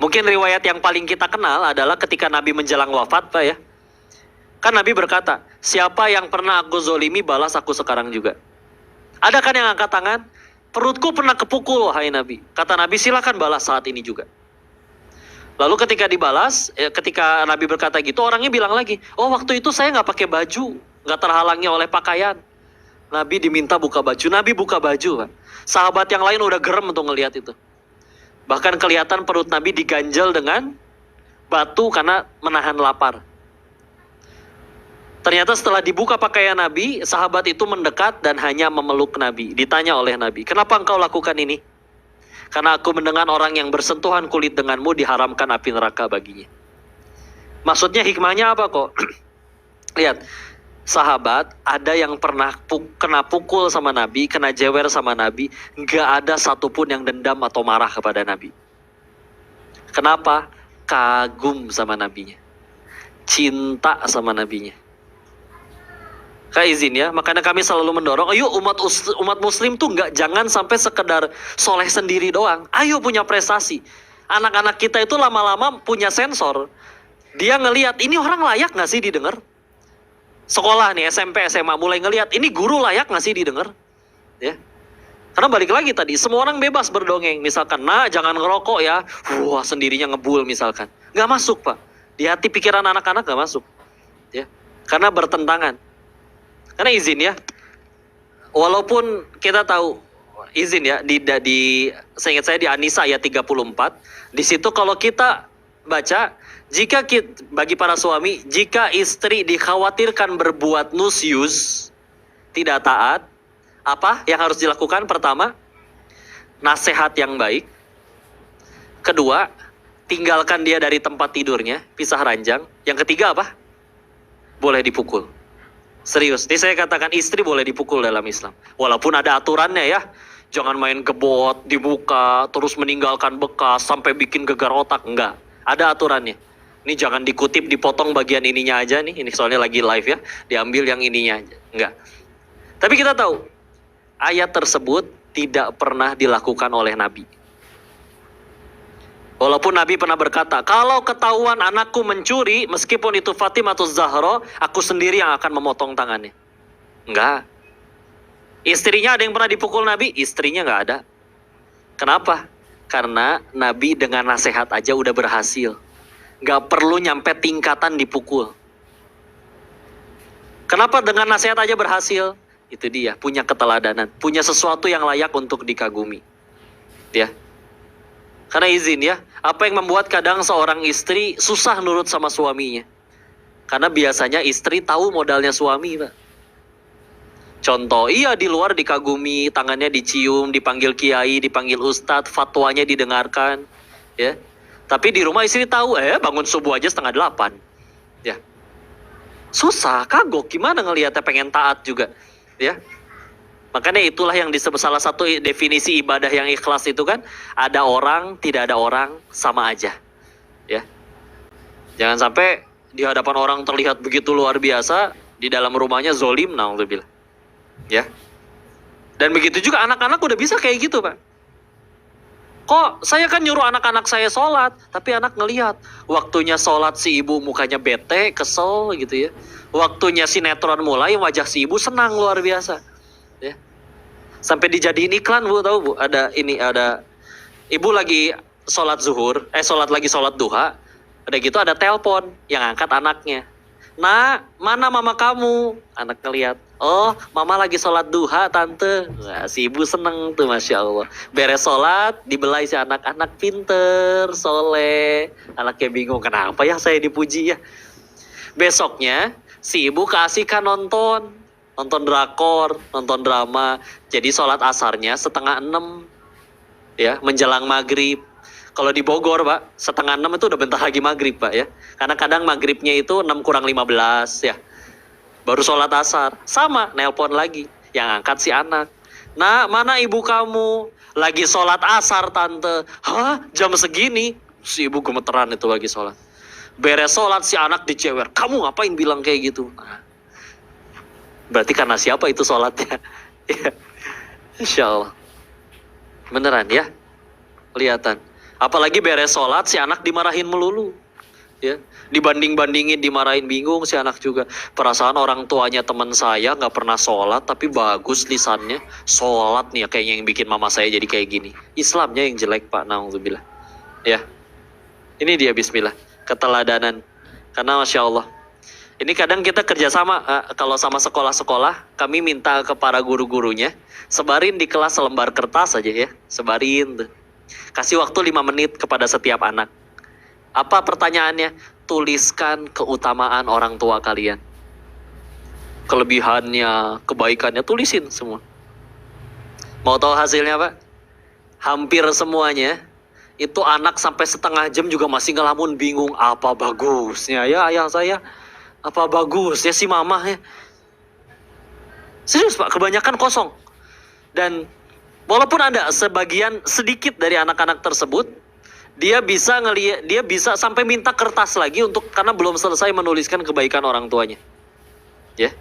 Mungkin riwayat yang paling kita kenal adalah ketika Nabi menjelang wafat, Pak ya. Kan Nabi berkata, siapa yang pernah aku zolimi, balas aku sekarang juga. Ada kan yang angkat tangan? Perutku pernah kepukul, wahai Nabi. Kata Nabi, silakan balas saat ini juga. Lalu ketika dibalas, ketika Nabi berkata gitu, orangnya bilang lagi, oh waktu itu saya nggak pakai baju, nggak terhalangi oleh pakaian. Nabi diminta buka baju, Nabi buka baju, Pak. Sahabat yang lain udah gerem untuk ngelihat itu. Bahkan kelihatan perut Nabi diganjel dengan batu karena menahan lapar. Ternyata setelah dibuka pakaian Nabi, sahabat itu mendekat dan hanya memeluk Nabi. Ditanya oleh Nabi, kenapa engkau lakukan ini? Karena aku mendengar orang yang bersentuhan kulit denganmu diharamkan api neraka baginya. Maksudnya hikmahnya apa kok? Lihat, sahabat ada yang pernah kena pukul sama Nabi, kena jewer sama Nabi, nggak ada satupun yang dendam atau marah kepada Nabi. Kenapa? Kagum sama Nabinya, cinta sama Nabinya. Kak izin ya, makanya kami selalu mendorong, ayo umat muslim tuh jangan sampai sekedar soleh sendiri doang. Ayo punya prestasi. Anak-anak kita itu lama-lama punya sensor. Dia ngelihat, ini orang layak gak sih didengar? Sekolah nih, SMP, SMA mulai ngelihat, ini guru layak gak sih didengar? Ya. Karena balik lagi tadi, semua orang bebas berdongeng. Misalkan, nah jangan ngerokok ya. Wah sendirinya ngebul misalkan. Gak masuk Pak. Di hati pikiran anak-anak gak masuk. Ya. Karena bertentangan. Karena izin ya, walaupun kita tahu izin ya, seingat saya di An-Nisa ayat 34, di situ kalau kita baca, bagi para suami, jika istri dikhawatirkan berbuat nusyuz, tidak taat, apa yang harus dilakukan? Pertama, nasihat yang baik. Kedua, tinggalkan dia dari tempat tidurnya, pisah ranjang. Yang ketiga apa? Boleh dipukul. Serius, ini saya katakan istri boleh dipukul dalam Islam. Walaupun ada aturannya ya. Jangan main gebot di muka, terus meninggalkan bekas, sampai bikin gegar otak. Enggak, ada aturannya. Ini jangan dikutip, dipotong bagian ininya aja nih. Ini soalnya lagi live ya. Diambil yang ininya aja. Enggak. Tapi kita tahu, ayat tersebut tidak pernah dilakukan oleh Nabi. Walaupun Nabi pernah berkata, kalau ketahuan anakku mencuri, meskipun itu Fatimah atau Zahra, aku sendiri yang akan memotong tangannya. Enggak. Istrinya ada yang pernah dipukul Nabi? Istrinya enggak ada. Kenapa? Karena Nabi dengan nasihat aja udah berhasil. Enggak perlu nyampe tingkatan dipukul. Kenapa dengan nasihat aja berhasil? Itu dia, punya keteladanan. Punya sesuatu yang layak untuk dikagumi. Ya. Karena izin ya, apa yang membuat kadang seorang istri susah nurut sama suaminya? Karena biasanya istri tahu modalnya suami, Pak. Contoh, iya di luar dikagumi, tangannya dicium, dipanggil kiai, dipanggil ustadz, fatwanya didengarkan, ya. Tapi di rumah istri tahu, bangun subuh aja 7:30, ya. Susah, kagok, gimana ngelihatnya pengen taat juga, ya. Makanya itulah yang disebut salah satu definisi ibadah yang ikhlas itu kan, ada orang, tidak ada orang, sama aja. Ya. Jangan sampai di hadapan orang terlihat begitu luar biasa, di dalam rumahnya zolim, na'udzubillah. Ya. Dan begitu juga anak-anak udah bisa kayak gitu, Pak. Kok saya kan nyuruh anak-anak saya sholat, tapi anak ngelihat waktunya sholat si ibu mukanya bete, kesel gitu ya. Waktunya sinetron mulai, wajah si ibu senang luar biasa. Ya. Sampai dijadiin iklan, Bu, tahu Bu? Ada ibu lagi sholat zuhur, sholat duha, ada gitu ada telepon yang angkat anaknya. Nah, mana mama kamu? Anak ngeliat, oh mama lagi sholat duha tante. Nah, si ibu seneng tuh, Masya Allah. Beres sholat, dibelai si anak-anak pinter, soleh. Anaknya bingung, kenapa ya saya dipuji ya? Besoknya, si ibu keasikan nonton drakor, nonton drama. Jadi sholat asarnya 5:30, ya, menjelang maghrib. Kalau di Bogor, Pak, 5:30 itu udah bentar lagi maghrib, Pak, ya. Karena kadang maghribnya itu 6:15, ya. Baru sholat asar. Sama, nelpon lagi. Yang angkat si anak. Nah, mana ibu kamu? Lagi sholat asar, tante. Hah? Jam segini? Si ibu gemeteran itu lagi sholat. Beres sholat si anak dicewer. Kamu ngapain bilang kayak gitu? Nah, berarti karena siapa itu sholatnya? Ya, Insya Allah. Beneran ya? Kelihatan. Apalagi beres sholat si anak dimarahin melulu. Ya, dibanding-bandingin, dimarahin, bingung si anak juga. Perasaan orang tuanya teman saya nggak pernah sholat tapi bagus lisannya. Sholat nih ya, kayaknya yang bikin mama saya jadi kayak gini. Islamnya yang jelek, Pak. Na'udzubillah. Ya. Ini dia bismillah. Keteladanan. Karena Masya Allah. Ini kadang kita kerjasama, kalau sama sekolah-sekolah, kami minta ke para guru-gurunya, sebarin di kelas selembar kertas aja ya, sebarin tuh. Kasih waktu 5 menit kepada setiap anak. Apa pertanyaannya? Tuliskan keutamaan orang tua kalian. Kelebihannya, kebaikannya, tulisin semua. Mau tahu hasilnya, Pak? Hampir semuanya, itu anak sampai setengah jam juga masih ngelamun bingung, apa bagusnya ya ayah saya. Apa bagus ya si mama ya. Serius, Pak, kebanyakan kosong. Dan walaupun ada sebagian sedikit dari anak-anak tersebut, dia bisa sampai minta kertas lagi karena belum selesai menuliskan kebaikan orang tuanya. Ya.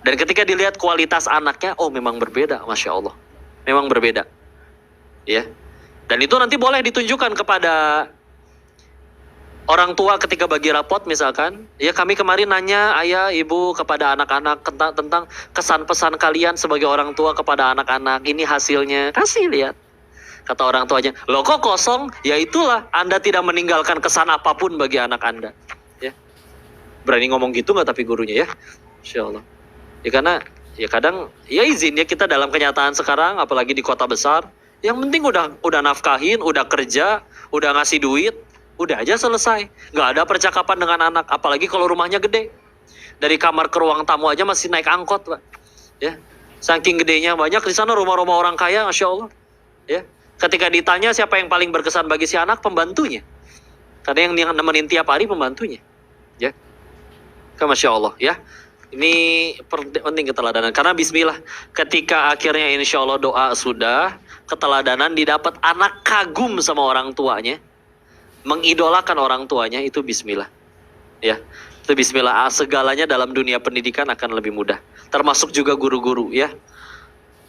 Dan ketika dilihat kualitas anaknya, oh memang berbeda, Masya Allah. Memang berbeda. Ya. Dan itu nanti boleh ditunjukkan kepada orang tua ketika bagi rapot misalkan, ya kami kemarin nanya ayah, ibu kepada anak-anak tentang kesan pesan kalian sebagai orang tua kepada anak-anak. Ini hasilnya, kasih lihat. Kata orang tuanya, loh kok kosong? Ya itulah, Anda tidak meninggalkan kesan apapun bagi anak Anda. Ya. Berani ngomong gitu nggak tapi gurunya ya? Insya Allah. Ya karena, ya kadang, ya izin ya kita dalam kenyataan sekarang, apalagi di kota besar, yang penting udah nafkahin, udah kerja, udah ngasih duit, udah aja selesai. Nggak ada percakapan dengan anak. Apalagi kalau rumahnya gede. Dari kamar ke ruang tamu aja masih naik angkot, Pak. Ya. Saking gedenya banyak di sana rumah-rumah orang kaya, Masya Allah. Ya. Ketika ditanya siapa yang paling berkesan bagi si anak, pembantunya. Karena yang nemenin tiap hari pembantunya. Ya. Kan Masya Allah ya. Ini penting keteladanan. Karena bismillah, ketika akhirnya insya Allah doa sudah, keteladanan didapat, anak kagum sama orang tuanya, mengidolakan orang tuanya, itu bismillah. Ya, itu bismillah. Segalanya dalam dunia pendidikan akan lebih mudah. Termasuk juga guru-guru ya.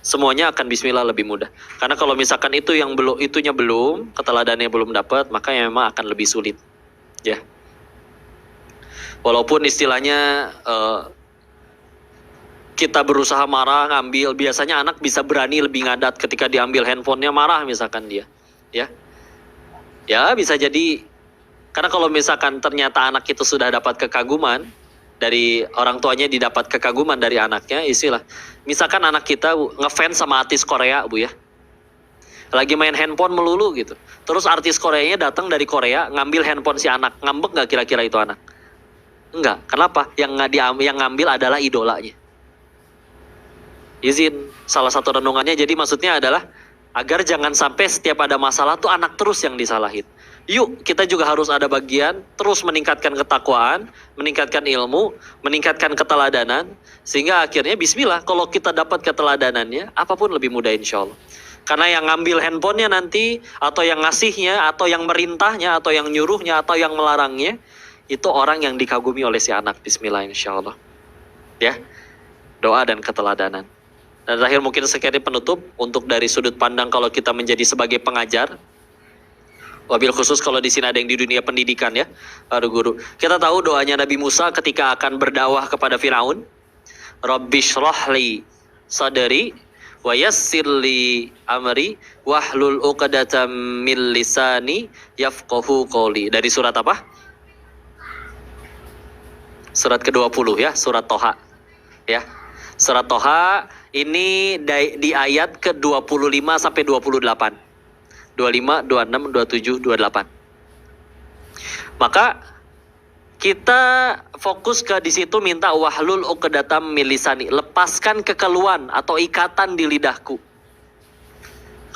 Semuanya akan bismillah lebih mudah. Karena kalau misalkan itu yang belum, itunya belum, keteladanannya belum dapat, maka ya memang akan lebih sulit. Ya. Walaupun istilahnya kita berusaha marah, ngambil, biasanya anak bisa berani lebih ngadat ketika diambil handphonenya, marah misalkan dia. Ya. Ya, bisa jadi. Karena kalau misalkan ternyata anak itu sudah dapat kekaguman dari orang tuanya, didapat kekaguman dari anaknya, istilah. Misalkan anak kita ngefans sama artis Korea, Bu ya. Lagi main handphone melulu gitu. Terus artis Koreanya datang dari Korea, ngambil handphone si anak. Ngambek nggak kira-kira itu anak? Enggak. Kenapa? Yang ngambil adalah idolanya. Izin, salah satu renungannya jadi maksudnya adalah agar jangan sampai setiap ada masalah tuh anak terus yang disalahin. Yuk, kita juga harus ada bagian terus meningkatkan ketakwaan, meningkatkan ilmu, meningkatkan keteladanan, sehingga akhirnya bismillah kalau kita dapat keteladanannya, apapun lebih mudah insya Allah. Karena yang ngambil handphonenya nanti, atau yang ngasihnya, atau yang merintahnya, atau yang nyuruhnya, atau yang melarangnya, itu orang yang dikagumi oleh si anak. Bismillah insya Allah. Ya, doa dan keteladanan. Dan terakhir mungkin sekali penutup untuk dari sudut pandang kalau kita menjadi sebagai pengajar, wabil khusus kalau di sini ada yang di dunia pendidikan ya, para guru. Kita tahu doanya Nabi Musa ketika akan berdakwah kepada Firaun, Rabbishrahli sadri wa yassirli amri wahlul 'uqdatam min lisani yafqahu qawli. Dari surat apa? Surat ke-20 ya, surat Toha. Ya. Surat Toha ini di ayat ke-25 sampai 28. 25, 26, 27, 28. Maka kita fokus ke di situ, minta wahlul 'uqdatam min lisani, lepaskan kekeluhan atau ikatan di lidahku.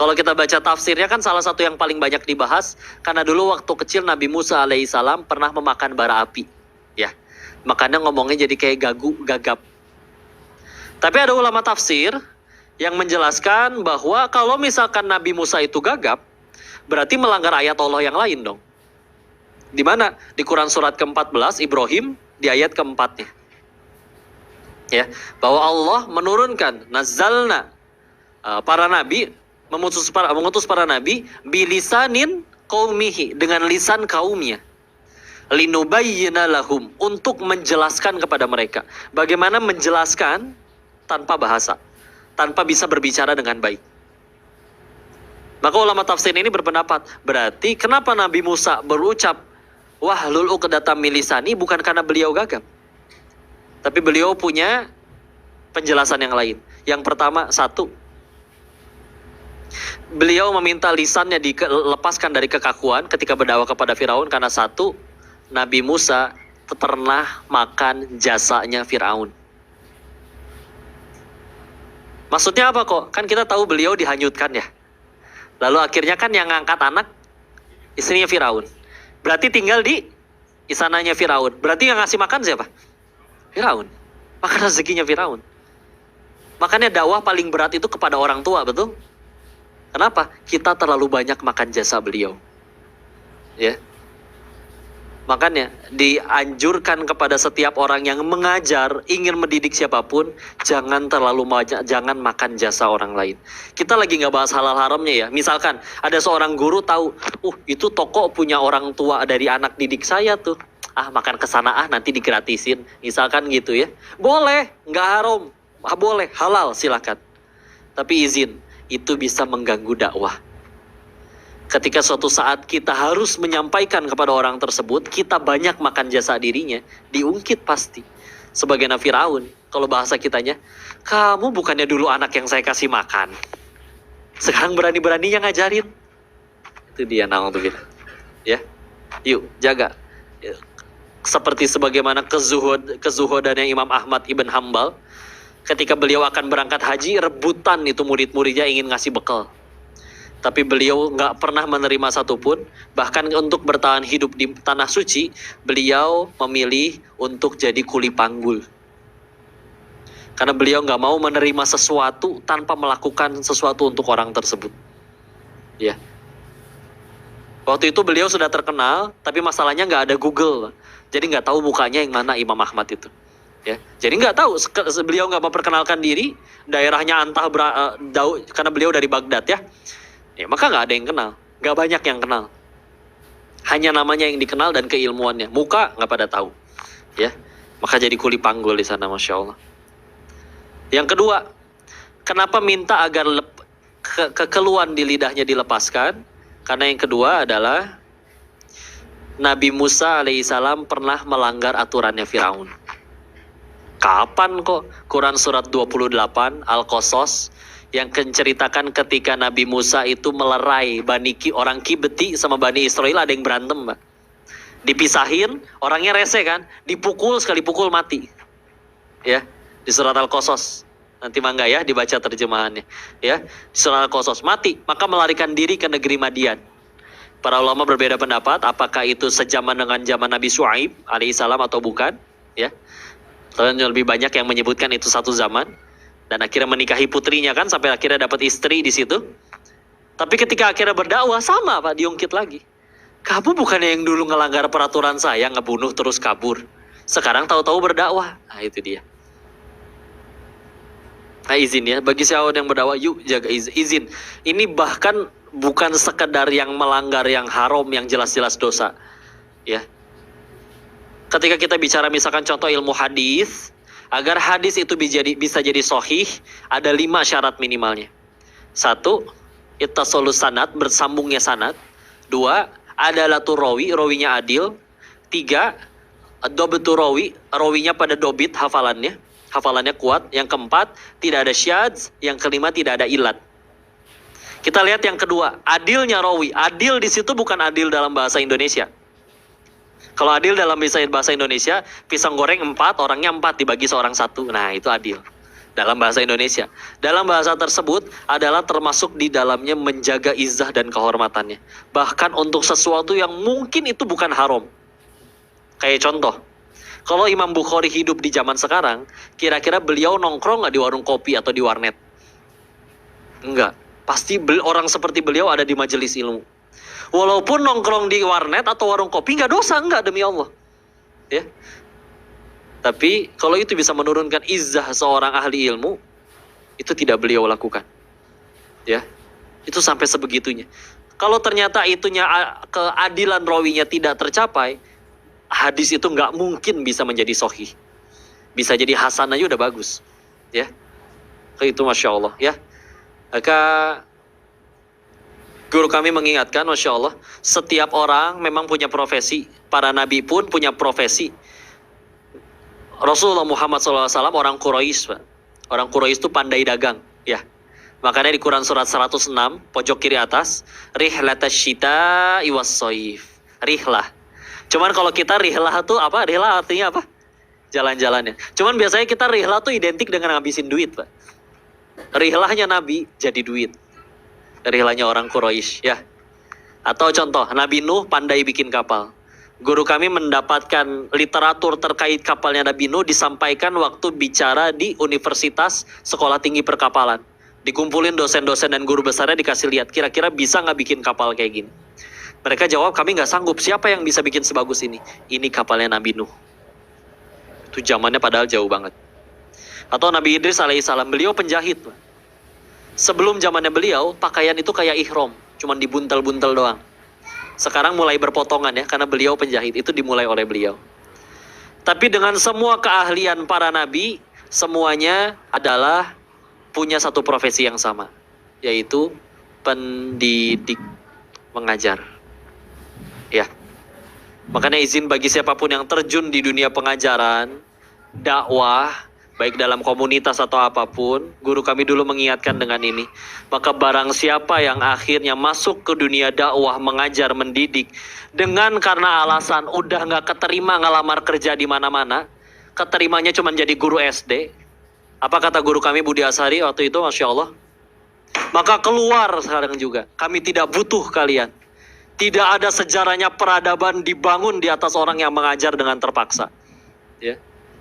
Kalau kita baca tafsirnya kan salah satu yang paling banyak dibahas, karena dulu waktu kecil Nabi Musa alaihissalam pernah memakan bara api. Ya. Makanya ngomongnya jadi kayak gagap. Tapi ada ulama tafsir yang menjelaskan bahwa kalau misalkan Nabi Musa itu gagap, berarti melanggar ayat Allah yang lain dong. Di mana? Di Quran surat ke-14 Ibrahim di ayat ke-4-nya. Ya, bahwa Allah menurunkan nazzalna para nabi, mengutus para nabi bilisanin qaumihi, dengan lisan kaumnya. Linubayyina lahum, untuk menjelaskan kepada mereka. Bagaimana menjelaskan tanpa bahasa, tanpa bisa berbicara dengan baik. Maka ulama tafsir ini berpendapat, berarti kenapa Nabi Musa berucap wahlul 'uqdatam min lisani, bukan karena beliau gagap, tapi beliau punya penjelasan yang lain. Yang pertama, satu, beliau meminta lisannya dilepaskan dari kekakuan ketika berdakwah kepada Firaun, karena satu, Nabi Musa pernah makan jasanya Firaun. Maksudnya apa kok? Kan kita tahu beliau dihanyutkan ya. Lalu akhirnya kan yang ngangkat anak istrinya Firaun. Berarti tinggal di istananya Firaun. Berarti yang ngasih makan siapa? Firaun. Makan rezekinya Firaun. Makanya dakwah paling berat itu kepada orang tua, betul? Kenapa? Kita terlalu banyak makan jasa beliau. Ya. Makanya dianjurkan kepada setiap orang yang mengajar, ingin mendidik siapapun, jangan terlalu banyak, jangan makan jasa orang lain. Kita lagi nggak bahas halal haramnya ya. Misalkan ada seorang guru tahu, itu toko punya orang tua dari anak didik saya tuh. Makan kesana nanti digratisin. Misalkan gitu ya. Boleh, nggak haram. Boleh, halal silakan. Tapi izin, itu bisa mengganggu dakwah. Ketika suatu saat kita harus menyampaikan kepada orang tersebut, kita banyak makan jasa dirinya, diungkit pasti. Sebagaimana Firaun, kalau bahasa kitanya, kamu bukannya dulu anak yang saya kasih makan, sekarang berani-beraninya ngajarin. Itu dia, na'udzubillah. Ya, yuk jaga. Seperti sebagaimana kezuhudannya Imam Ahmad ibn Hambal, ketika beliau akan berangkat haji, rebutan itu murid-muridnya ingin ngasih bekal. Tapi beliau nggak pernah menerima satupun. Bahkan untuk bertahan hidup di tanah suci, beliau memilih untuk jadi kuli panggul. Karena beliau nggak mau menerima sesuatu tanpa melakukan sesuatu untuk orang tersebut. Ya. Waktu itu beliau sudah terkenal, tapi masalahnya nggak ada Google. Jadi nggak tahu mukanya yang mana Imam Ahmad itu. Ya, jadi nggak tahu, beliau nggak memperkenalkan diri, daerahnya karena beliau dari Baghdad ya. Ya, maka nggak ada yang kenal, nggak banyak yang kenal. Hanya namanya yang dikenal dan keilmuannya, muka nggak pada tahu. Ya, maka jadi kuli panggul di sana, masya Allah. Yang kedua, kenapa minta agar kekeluhan di lidahnya dilepaskan? Karena yang kedua adalah Nabi Musa alaihissalam pernah melanggar aturannya Firaun. Kapan kok? Quran surat 28 Al-Qasas yang menceritakan ketika Nabi Musa itu melerai orang Kibeti sama Bani Israel, ada yang berantem, Mbak. Dipisahin, orangnya rese kan, dipukul sekali pukul mati. Ya, di surat Al-Qasas. Nanti mangga ya dibaca terjemahannya. Ya, di surat Al-Qasas mati, maka melarikan diri ke negeri Madian. Para ulama berbeda pendapat apakah itu sejaman dengan zaman Nabi Syuaib alaihissalam atau bukan, ya. Dan lebih banyak yang menyebutkan itu satu zaman. Dan akhirnya menikahi putrinya kan, sampai akhirnya dapat istri di situ. Tapi ketika akhirnya berdakwah, sama Pak, diungkit lagi. Kamu bukannya yang dulu ngelanggar peraturan saya, ngebunuh terus kabur. Sekarang tahu-tahu berdakwah. Nah itu dia. Nah izin ya, bagi siapa yang berdakwah, yuk jaga izin. Ini bahkan bukan sekedar yang melanggar yang haram, yang jelas-jelas dosa. Ya. Ketika kita bicara misalkan contoh ilmu hadis, agar hadis itu bisa jadi sahih, ada 5 syarat minimalnya. 1, ittasolus sanad, bersambungnya sanad. 2, adalatul rawi, rawinya adil. 3, dobetul rawi, rawinya pada dobit, hafalannya kuat. Yang keempat, tidak ada syadz. Yang kelima, tidak ada ilat. Kita lihat yang kedua, adilnya rawi. Adil di situ bukan adil dalam bahasa Indonesia. Kalau adil dalam bahasa Indonesia, pisang goreng 4, orangnya 4 dibagi seorang 1. Nah, itu adil dalam bahasa Indonesia. Dalam bahasa tersebut adalah termasuk di dalamnya menjaga izzah dan kehormatannya. Bahkan untuk sesuatu yang mungkin itu bukan haram. Kayak contoh, kalau Imam Bukhari hidup di zaman sekarang, kira-kira beliau nongkrong nggak di warung kopi atau di warnet? Enggak. Pasti orang seperti beliau ada di majelis ilmu. Walaupun nongkrong di warnet atau warung kopi nggak dosa, enggak, demi Allah. Ya. Tapi kalau itu bisa menurunkan izzah seorang ahli ilmu, itu tidak beliau lakukan. Ya. Itu sampai sebegitunya. Kalau ternyata keadilan rawinya tidak tercapai, hadis itu nggak mungkin bisa menjadi sahih. Bisa jadi hasan aja udah bagus. Ya. Itu Masya Allah. Ya. Maka guru kami mengingatkan, Masya Allah, setiap orang memang punya profesi. Para nabi pun punya profesi. Rasulullah Muhammad SAW orang Quraisy, Pak. Orang Quraisy itu pandai dagang. Ya. Makanya di Quran surat 106, pojok kiri atas, rihlatash syita'i was-shaif. Rihlah. Cuman kalau kita rihlah tuh apa? Rihlah artinya apa? Jalan-jalannya. Cuman biasanya kita rihlah tuh identik dengan ngabisin duit, Pak. Rihlahnya Nabi jadi duit. Rihlahnya orang Quraisy, ya. Atau contoh, Nabi Nuh pandai bikin kapal. Guru kami mendapatkan literatur terkait kapalnya Nabi Nuh disampaikan waktu bicara di Universitas Sekolah Tinggi Perkapalan. Dikumpulin dosen-dosen dan guru besarnya, dikasih lihat, kira-kira bisa nggak bikin kapal kayak gini. Mereka jawab, kami nggak sanggup. Siapa yang bisa bikin sebagus ini? Ini kapalnya Nabi Nuh. Itu zamannya padahal jauh banget. Atau Nabi Idris alaihissalam, beliau penjahit. Sebelum zamannya beliau, pakaian itu kayak ihram, cuman dibuntel-buntel doang. Sekarang mulai berpotongan ya, karena beliau penjahit, itu dimulai oleh beliau. Tapi dengan semua keahlian para nabi, semuanya adalah punya satu profesi yang sama, yaitu pendidik, mengajar. Ya. Makanya izin bagi siapapun yang terjun di dunia pengajaran, dakwah, baik dalam komunitas atau apapun, guru kami dulu mengingatkan dengan ini. Maka barang siapa yang akhirnya masuk ke dunia dakwah, mengajar, mendidik, dengan karena alasan udah nggak keterima ngelamar kerja di mana-mana, keterimanya cuma jadi guru SD. Apa kata guru kami Budi Asari waktu itu, Masya Allah? Maka keluar sekarang juga. Kami tidak butuh kalian. Tidak ada sejarahnya peradaban dibangun di atas orang yang mengajar dengan terpaksa. Ya.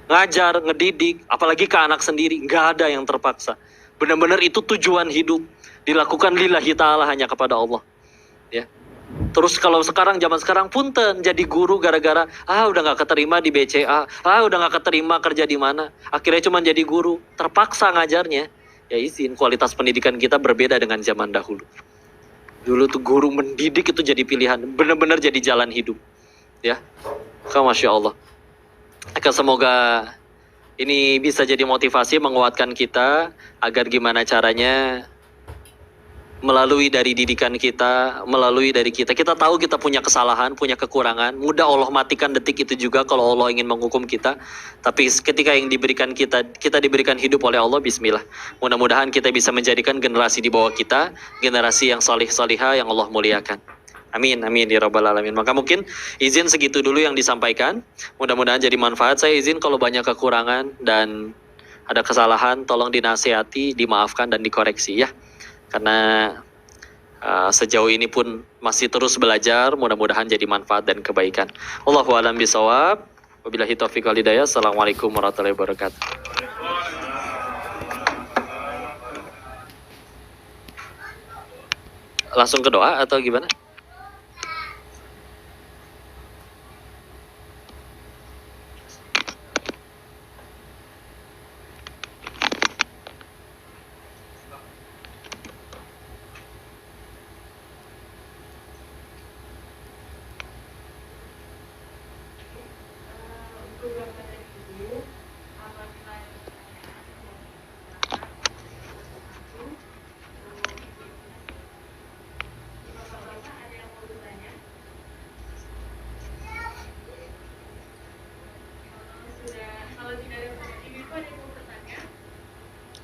Ngajar, ngedidik, apalagi ke anak sendiri, nggak ada yang terpaksa. Benar-benar itu tujuan hidup. Dilakukan lillahi ta'ala, hanya kepada Allah. Ya. Terus kalau sekarang, zaman sekarang punten jadi guru gara-gara udah nggak keterima di BCA, udah nggak keterima kerja di mana, akhirnya cuma jadi guru, terpaksa ngajarnya. Ya izin, kualitas pendidikan kita berbeda dengan zaman dahulu. Dulu tuh guru mendidik itu jadi pilihan, benar-benar jadi jalan hidup. Ya, Masya Allah. Maka semoga ini bisa jadi motivasi menguatkan kita agar gimana caranya melalui dari didikan kita, melalui dari kita tahu kita punya kesalahan, punya kekurangan. Mudah Allah matikan detik itu juga kalau Allah ingin menghukum kita. Tapi ketika yang diberikan kita diberikan hidup oleh Allah, bismillah. Mudah-mudahan kita bisa menjadikan generasi di bawah kita, generasi yang salih-salihah yang Allah muliakan. Amin, amin ya rabbal alamin. Maka mungkin izin segitu dulu yang disampaikan. Mudah-mudahan jadi manfaat. Saya izin kalau banyak kekurangan dan ada kesalahan, tolong dinasihati, dimaafkan dan dikoreksi ya. Karena sejauh ini pun masih terus belajar, mudah-mudahan jadi manfaat dan kebaikan. Allahu a'lam bishawab. Wabillahi taufiq wal hidayah. Assalamualaikum warahmatullahi wabarakatuh. Langsung ke doa atau gimana?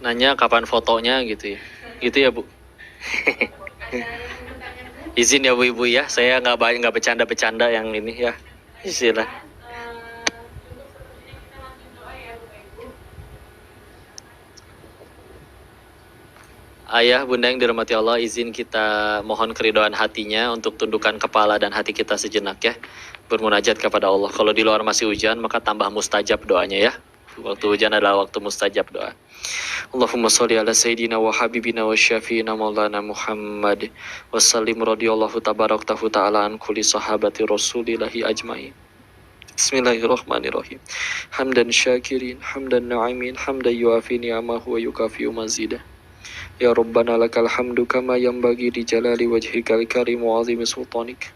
Nanya kapan fotonya gitu ya. Gitu ya, Bu. Izin ya Bu Ibu ya, saya nggak bercanda-bercanda yang ini ya. Istilah. Ayah, bunda yang dirahmati Allah, izin kita mohon keridhaan hatinya untuk tundukkan kepala dan hati kita sejenak ya. Bermunajat kepada Allah. Kalau di luar masih hujan, maka tambah mustajab doanya ya. Waktu hujan adalah waktu mustajab doa. Allahumma sholli ala sayyidina wa habibina wa syafiina maulana Muhammad wa sallim radhiyallahu tabaraktahu ta'ala an kulli sahabati rasulillahi ajmain. Bismillahirrahmanirrahim. Hamdan syakirin, hamdan na'imin, hamdan yuafi ni'amahu wa yukafi'u mazidah. Ya Rabbana lakal hamdu kama yanbaghi li jalali wajhikal karim wa azimi sultanik.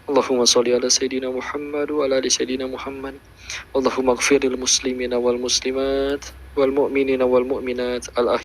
Allahumma sholli ala sayyidina Muhammad wa ala ali sayyidina Muhammad. Allahumma ighfir lil muslimina wal muslimat wal mu'minina wal mu'minat al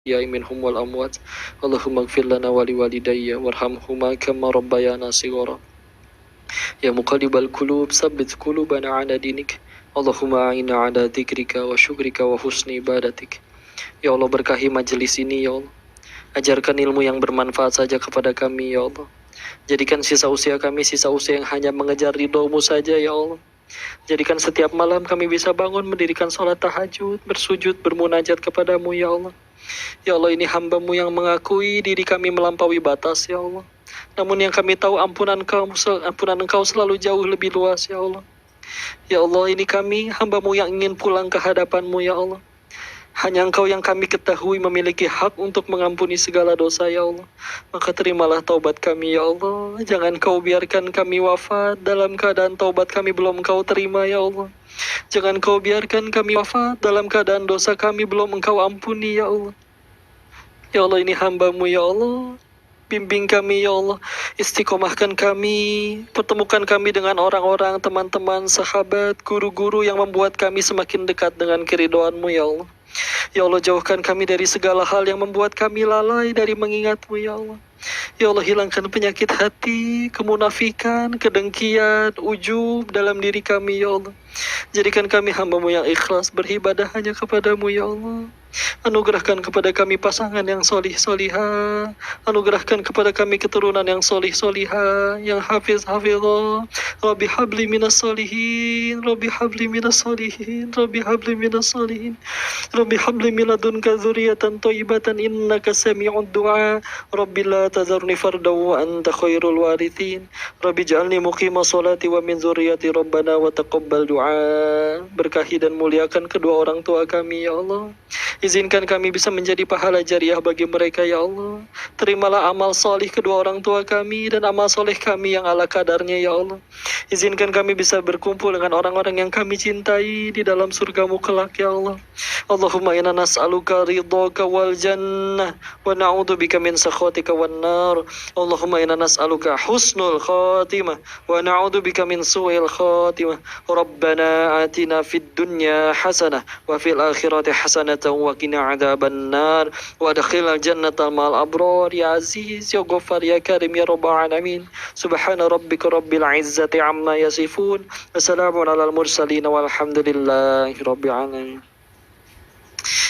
منهم والأموات اللهم اغفر لنا ولوالدي وارحمهما كما ربيانا صغارا يا مقلب القلوب ثبت قلوبنا على دينك اللهم أعنا على ذكرك وشكرك وحسن عبادتك. Ya Allah, berkahi majelis ini ya Allah. Ajarkan ilmu yang bermanfaat saja kepada kami ya Allah. Jadikan sisa usia kami sisa usia yang hanya mengejar ridho-Mu saja ya Allah. Jadikan setiap malam kami bisa bangun mendirikan sholat tahajud, bersujud, bermunajat kepadamu ya Allah. Ya Allah, ini hamba-Mu yang mengakui diri kami melampaui batas ya Allah. Namun yang kami tahu ampunan Engkau selalu jauh lebih luas ya Allah. Ya Allah, ini kami hamba-Mu yang ingin pulang ke hadapan-Mu ya Allah. Hanya Engkau yang kami ketahui memiliki hak untuk mengampuni segala dosa ya Allah. Maka terimalah taubat kami ya Allah. Jangan Kau biarkan kami wafat dalam keadaan taubat kami belum Engkau terima ya Allah. Jangan Kau biarkan kami wafat dalam keadaan dosa kami belum Engkau ampuni ya Allah. Ya Allah, ini hamba-Mu ya Allah. Bimbing kami ya Allah, istiqomahkan kami, pertemukan kami dengan orang-orang, teman-teman, sahabat, guru-guru yang membuat kami semakin dekat dengan keridhaan-Mu ya Allah. Ya Allah, jauhkan kami dari segala hal yang membuat kami lalai dari mengingat-Mu ya Allah. Ya Allah, hilangkan penyakit hati, kemunafikan, kedengkian, ujub dalam diri kami ya Allah. Jadikan kami hamba-Mu yang ikhlas beribadah hanya kepadamu ya Allah. Anugerahkan kepada kami pasangan yang solih-solihah. Anugerahkan kepada kami keturunan yang solih-solihah, yang hafiz-hafizah. Rabbi habli minas solihin, Rabbi habli minas solihin, Rabbi habli minas solihin, Rabbi habli miladunka dzurriatan thayyibatan innaka sami'ud du'a. Rabbi la tazarni fardaw wa anta khairul warithin. Rabbi ja'alni muqima sholati wa min dzurriyyati rabbana wa taqabbal du'a. Berkahi dan muliakan kedua orang tua kami ya Allah. Izinkan kami bisa menjadi pahala jariah bagi mereka ya Allah. Terimalah amal solih kedua orang tua kami dan amal soleh kami yang ala kadarnya ya Allah. Izinkan kami bisa berkumpul dengan orang-orang yang kami cintai di dalam surga-Mu kelak ya Allah. Allahumma inna nas'aluka ridhaka wal jannah wa na'udzubika min sakhatika wan nar. Allahumma inna nas'aluka husnul khatimah wa na'udzubika min su'il khatimah. Rabbana atina fid dunya hasanah wa fil akhirati hasanatan wa qina adzaban nar wa adkhilnal jannata ma'al abrar ya aziz ya ghaffar ya karim ya rabbal alamin. Subhana rabbika rabbil izzati amma yasifun. Wassalamun alal mursalin walhamdulillahi rabbil alamin.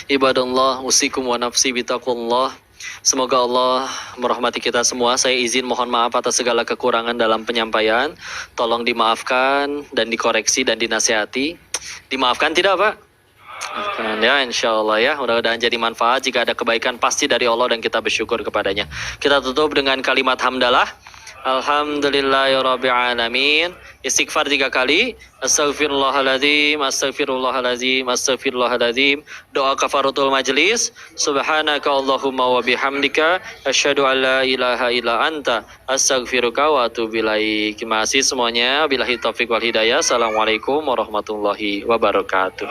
Ibadallah, usikum wa nafsi bitaqullah. Semoga Allah merahmati kita semua. Saya izin mohon maaf atas segala kekurangan dalam penyampaian. Tolong dimaafkan dan dikoreksi dan dinasihati. Dimaafkan tidak Pak? Ya, insya Allah ya. Mudah-mudahan jadi manfaat. Jika ada kebaikan pasti dari Allah dan kita bersyukur kepadanya. Kita tutup dengan kalimat hamdalah. Alhamdulillahirabbil alamin. Istighfar 3 kali. Astaghfirullahaladzim, astaghfirullahaladzim, astaghfirullahaladzim. Doa kafaratul majlis. Subhanaka Allahumma wa bihamdika asyhadu an la ilaha illa anta astaghfiruka wa atubu ilaik. Terima kasih semuanya. Billahi taufiq wal hidayah. Assalamualaikum warahmatullahi wabarakatuh.